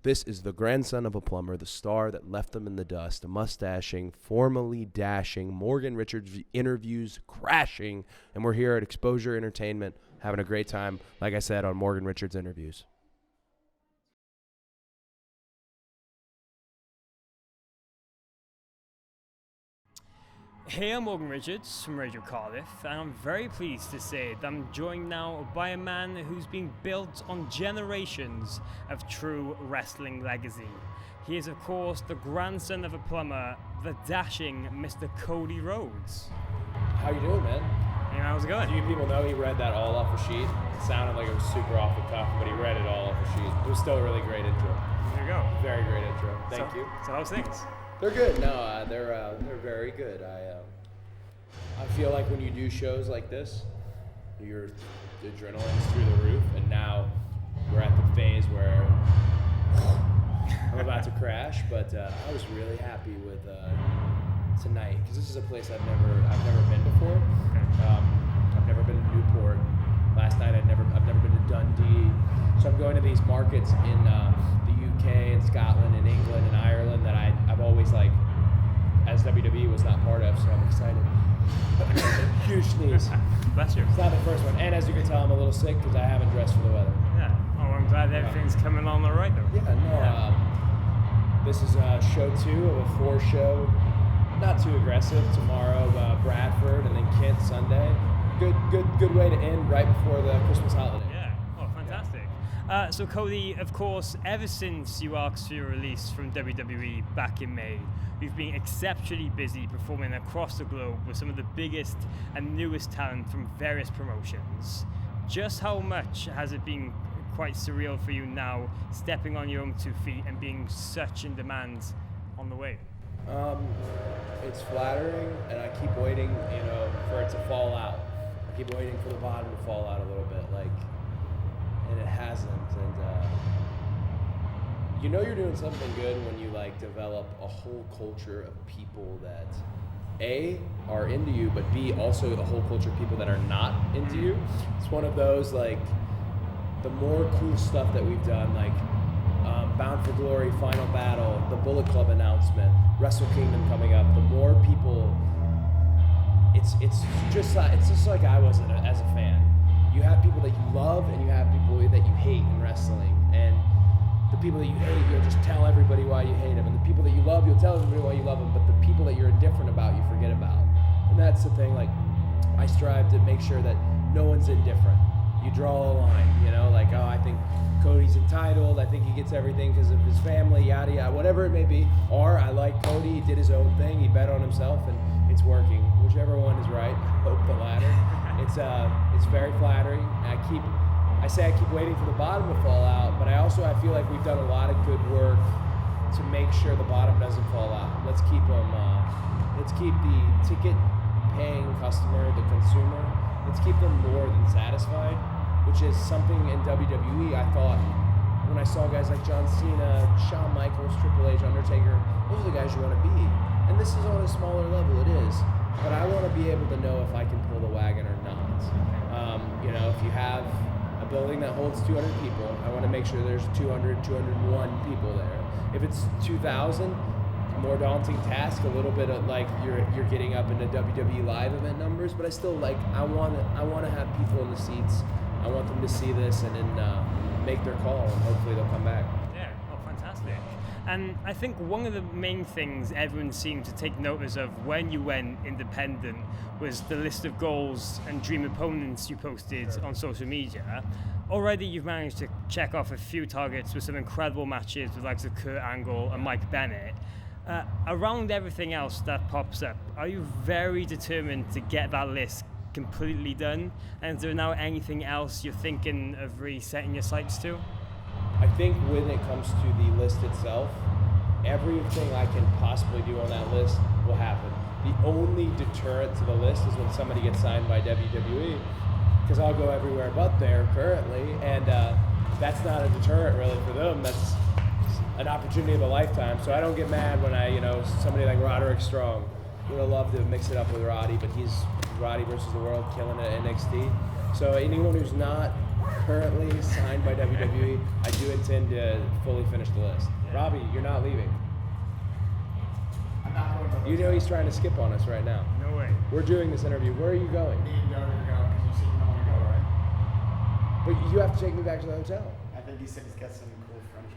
This is the grandson of a plumber, the star that left them in the dust, mustaching, formally dashing, Morgan Richards interviews crashing, and we're here at Exposure Entertainment having a great time, like I said, on Morgan Richards interviews. Hey, I'm Morgan Richards from Radio Cardiff, and I'm very pleased to say that I'm joined now by a man who's been built on generations of true wrestling legacy. He is, of course, the grandson of a plumber, the dashing Mr. Cody Rhodes. How you doing, man? Hey, how's it going? Do you people know he read that all off a sheet? It sounded like it was super off the cuff, but he read it all off a sheet. It was still a really great intro. There you go. Very great intro. Thank you. So how's things? They're good. No, they're very good. I feel like when you do shows like this, your adrenaline's through the roof, and now we're at the phase where I'm about to crash. But I was really happy with tonight because this is a place I've never been before. I've never been to Newport. Last night I've never been to Dundee. So I'm going to these markets in the UK and Scotland and England and Ireland that I've always as WWE was not part of, so I'm excited. Huge sneeze. Bless you. It's not the first one. And as you can tell, I'm a little sick because I haven't dressed for the weather. Yeah. Oh, I'm glad everything's coming along all right, though. Yeah, no. This is show 2 of a 4-show, not too aggressive. Tomorrow, Bradford, and then Kent Sunday. Good way to end right before the Christmas holiday. Yeah. Oh, fantastic. So Cody, of course, ever since you asked for your release from WWE back in May, you've been exceptionally busy performing across the globe with some of the biggest and newest talent from various promotions. Just how much has it been quite surreal for you now, stepping on your own 2 feet and being such in demand on the way? It's flattering, and I keep waiting, for it to fall out. I keep waiting for the bottom to fall out a little bit, and it hasn't. And you're doing something good when you develop a whole culture of people that A, are into you, but B, also a whole culture of people that are not into you. It's one of those the more cool stuff that we've done, Bound for Glory, Final Battle, the Bullet Club announcement, Wrestle Kingdom coming up. The more people, it's just like I was as a fan. You have people that you love and you have people that you hate in wrestling. And the people that you hate, you'll just tell everybody why you hate them. And the people that you love, you'll tell everybody why you love them. But the people that you're indifferent about, you forget about. And that's the thing, I strive to make sure that no one's indifferent. You draw a line, I think Cody's entitled, I think he gets everything because of his family, yada yada, whatever it may be. Or I like Cody, he did his own thing, he bet on himself, and it's working. Whichever one is right, hope the latter. It's very flattering. I keep waiting for the bottom to fall out, but I feel like we've done a lot of good work to make sure the bottom doesn't fall out. Let's keep the ticket-paying customer, the consumer, let's keep them more than satisfied, which is something in WWE I thought when I saw guys like John Cena, Shawn Michaels, Triple H, Undertaker, those are the guys you want to be. And this is on a smaller level, it is. But I want to be able to know if I can pull the wagon or not. If you have a building that holds 200 people, I want to make sure there's 200, 201 people there. If it's 2,000, more daunting task, a little bit of you're getting up into WWE live event numbers, but I still I want to have people in the seats. I want them to see this and then make their call, and hopefully they'll come back. Yeah, oh, fantastic. And I think one of the main things everyone seemed to take notice of when you went independent was the list of goals and dream opponents you posted on social media. Already you've managed to check off a few targets with some incredible matches with likes of Kurt Angle and Mike Bennett. Around everything else that pops up, are you very determined to get that list completely done? And is there now anything else you're thinking of resetting your sights to? I think when it comes to the list itself, everything I can possibly do on that list will happen. The only deterrent to the list is when somebody gets signed by WWE, because I'll go everywhere but there currently, and that's not a deterrent really for them. That's an opportunity of a lifetime. So I don't get mad when somebody like Roderick Strong. Would have loved to mix it up with Roddy, but he's Roddy versus the World, killing it at NXT. So anyone who's not currently signed by WWE. I do intend to fully finish the list. Robbie, you're not leaving. I'm not going to. You know he's trying to skip on us right now. No way. We're doing this interview. Where are you going? Me and Douge are going because you said you don't want to go, right? But you have to take me back to the hotel. I think he said he's got some cool French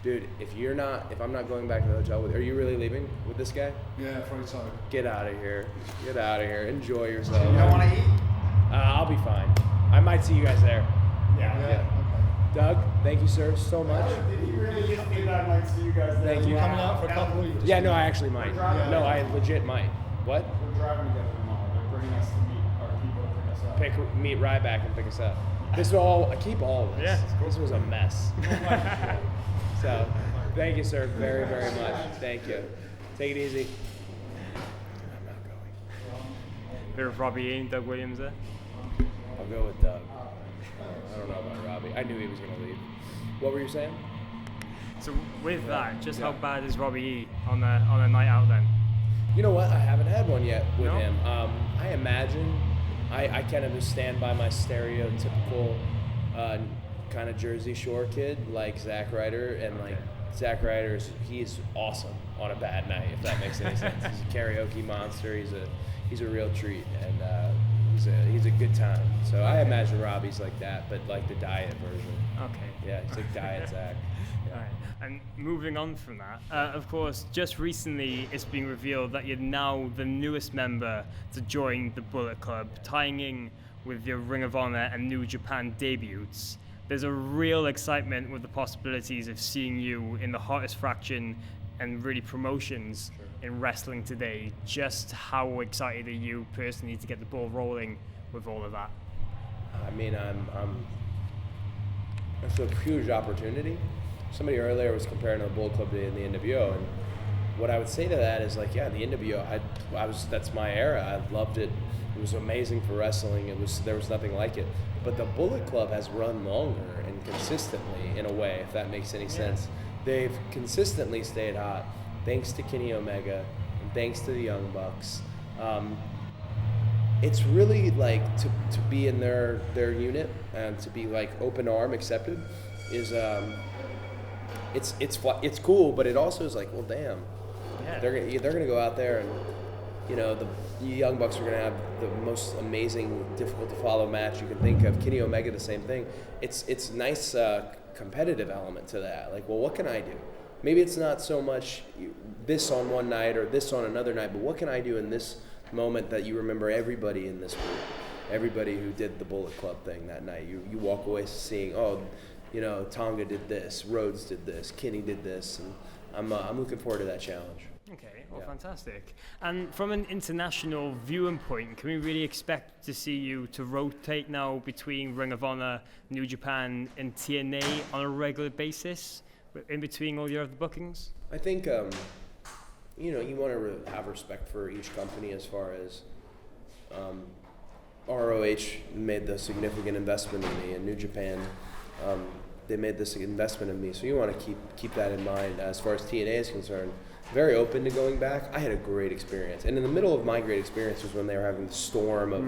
dude. Dude, if I'm not going back to the hotel are you really leaving with this guy? Yeah, for each other. Get out of here. Get out of here. Enjoy yourself. You don't want to eat? I'll be fine. I might see you guys there. Yeah. Okay. Doug, thank you, sir, so much. Did he really just think that I might see you guys there? Thank you. Coming out for a couple weeks. Yeah, no, I actually might. Yeah. No, I legit might. What? We're driving together tomorrow. They're bringing us to meet our people to pick us up. Meet Ryback and pick us up. This is all. I keep all of this. Yeah, it's cool. This was a mess. So, thank you, sir, very, very much. Thank you. Take it easy. I'm not going. Bit of Robbie and Doug Williams there. I'll go with Doug. I don't know about Robbie. I knew he was going to leave. What were you saying? So with that, just how bad is Robbie E on a night out then? You know what? I haven't had one yet with No? him. I imagine I kind of just stand by my stereotypical kind of Jersey Shore kid like Zack Ryder, and like Zack Ryder he's awesome on a bad night, if that makes any sense. He's a karaoke monster. He's a real treat, and he's a good time. So I imagine Robbie's like that, but like the diet version. Okay. Yeah, he's like diet Zack. Yeah. Right. And moving on from that, of course, just recently it's been revealed that you're now the newest member to join the Bullet Club, tying in with your Ring of Honor and New Japan debuts. There's a real excitement with the possibilities of seeing you in the hottest fraction and really promotions in wrestling today. Just how excited are you personally to get the ball rolling with all of that? I mean, it's a huge opportunity. Somebody earlier was comparing the Bullet Club to the NWO, and what I would say to that is like, yeah, the NWO, that's my era. I loved it. It was amazing for wrestling. There was nothing like it. But the Bullet Club has run longer and consistently in a way, if that makes any sense. They've consistently stayed hot, thanks to Kenny Omega and thanks to the Young Bucks. It's really like to be in their unit and to be like open arm accepted is it's cool, but it also is like, well, damn, they're gonna go out there and the Young Bucks are gonna have the most amazing, difficult to follow match you can think of. Kenny Omega, the same thing. It's nice competitive element to that. Like, well, what can I do? Maybe it's not so much this on one night or this on another night, but what can I do in this moment that you remember everybody in this group, everybody who did the Bullet Club thing that night. You walk away seeing, Tonga did this, Rhodes did this, Kenny did this, and I'm looking forward to that challenge. Okay, well, fantastic. And from an international viewing point, can we really expect to see you to rotate now between Ring of Honor, New Japan, and TNA on a regular basis, in between all your other bookings? I think, you want to have respect for each company as far as RoH made the significant investment in me, and New Japan, they made this investment in me. So you want to keep that in mind. As far as TNA is concerned, very open to going back. I had a great experience. And in the middle of my great experience was when they were having the storm of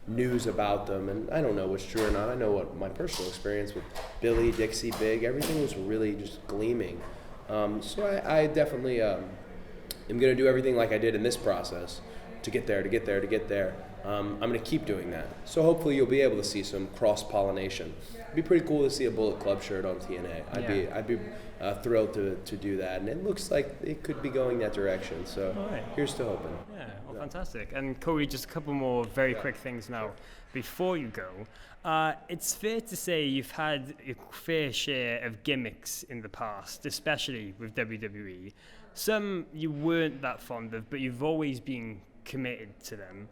news about them. And I don't know what's true or not. I know what my personal experience with Billy, Dixie, Big, everything was really just gleaming. So I definitely am going to do everything like I did in this process to get there. I'm going to keep doing that. So hopefully you'll be able to see some cross-pollination. It'd be pretty cool to see a Bullet Club shirt on TNA. I'd be thrilled to do that. And it looks like it could be going that direction. So here's to hoping. Yeah, well, fantastic. And Cody, just a couple more very quick things now before you go. It's fair to say you've had a fair share of gimmicks in the past, especially with WWE. Some you weren't that fond of, but you've always been committed to them.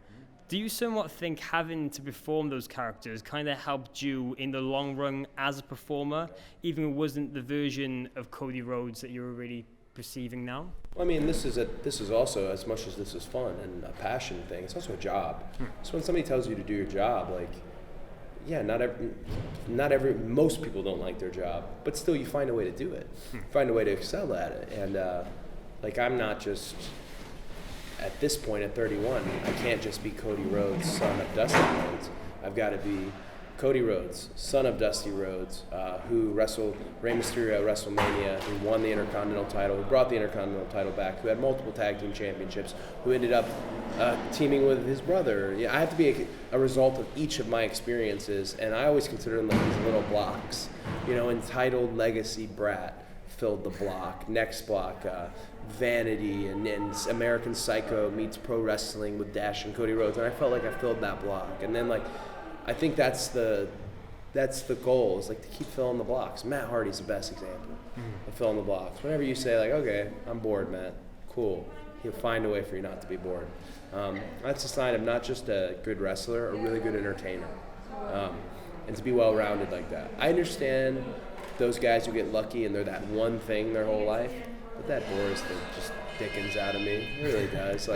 Do you somewhat think having to perform those characters kind of helped you in the long run as a performer, even if it wasn't the version of Cody Rhodes that you're really perceiving now? Well, I mean, this is also, as much as this is fun and a passion thing, it's also a job. So when somebody tells you to do your job, like, yeah, most people don't like their job, but still you find a way to do it. Find a way to excel at it. And I'm not just, at this point at 31, I can't just be Cody Rhodes, son of Dustin Rhodes. I've got to be Cody Rhodes, son of Dusty Rhodes, who wrestled Rey Mysterio at WrestleMania, who won the Intercontinental title, who brought the Intercontinental title back, who had multiple tag team championships, who ended up teaming with his brother. I have to be a result of each of my experiences, and I always consider them like these little blocks. Entitled Legacy Brat filled the block. Next block, Vanity and American Psycho meets pro wrestling with Dash and Cody Rhodes, and I felt like I filled that block. And then I think that's the goal, is to keep filling the blocks. Matt Hardy's the best example of filling the blocks. Whenever you say okay, I'm bored, Matt, cool, he'll find a way for you not to be bored. That's a sign of not just a good wrestler, a really good entertainer, and to be well-rounded like that. I understand those guys who get lucky and they're that one thing their whole life, but that bores the just dickens out of me. It really does.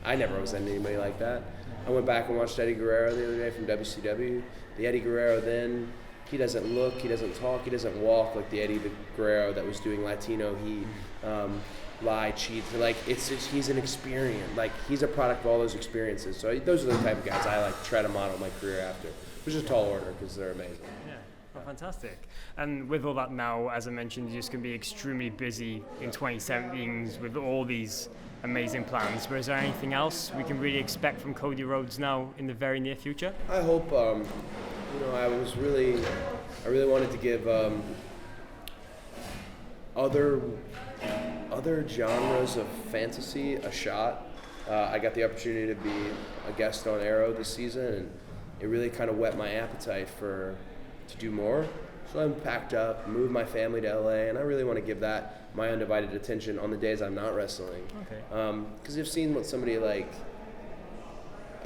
I never was into anybody like that. I went back and watched Eddie Guerrero the other day from WCW. The Eddie Guerrero then, he doesn't look, he doesn't talk, he doesn't walk like the Eddie Guerrero that was doing Latino heat, lie, cheat. He's an experience. He's a product of all those experiences. So those are the type of guys I try to model my career after, which is a tall order because they're amazing. Yeah, well, fantastic. And with all that now, as I mentioned, you're just going to be extremely busy in 2017 with all these amazing plans. But is there anything else we can really expect from Cody Rhodes now in the very near future? I hope, I really wanted to give other genres of fantasy a shot. I got the opportunity to be a guest on Arrow this season, and it really kind of whet my appetite to do more. So I'm packed up, moved my family to LA, and I really want to give that my undivided attention on the days I'm not wrestling. Okay. Because you've seen what somebody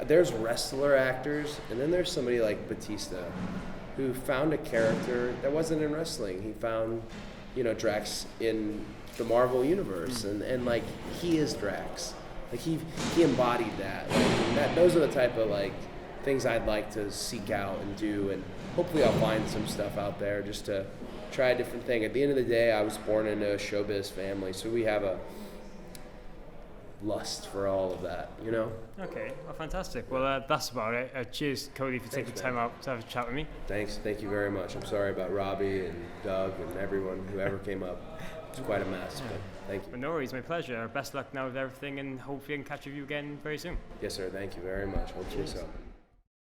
there's wrestler actors, and then there's somebody like Batista, who found a character that wasn't in wrestling. He found, Drax in the Marvel universe, and he is Drax. He embodied that. Those are the type of things I'd like to seek out and do, and hopefully I'll find some stuff out there just to try a different thing. At the end of the day, I was born into a showbiz family, so we have a lust for all of that, Okay, well, fantastic. Well, that's about it. Cheers, Cody, for taking the time out to have a chat with me. Thanks, thank you very much. I'm sorry about Robbie and Doug and everyone, whoever came up. It's quite a mess, but thank you. But no worries, my pleasure. Best luck now with everything, and hopefully I can catch you again very soon. Yes, sir. Thank you very much. Hope you so.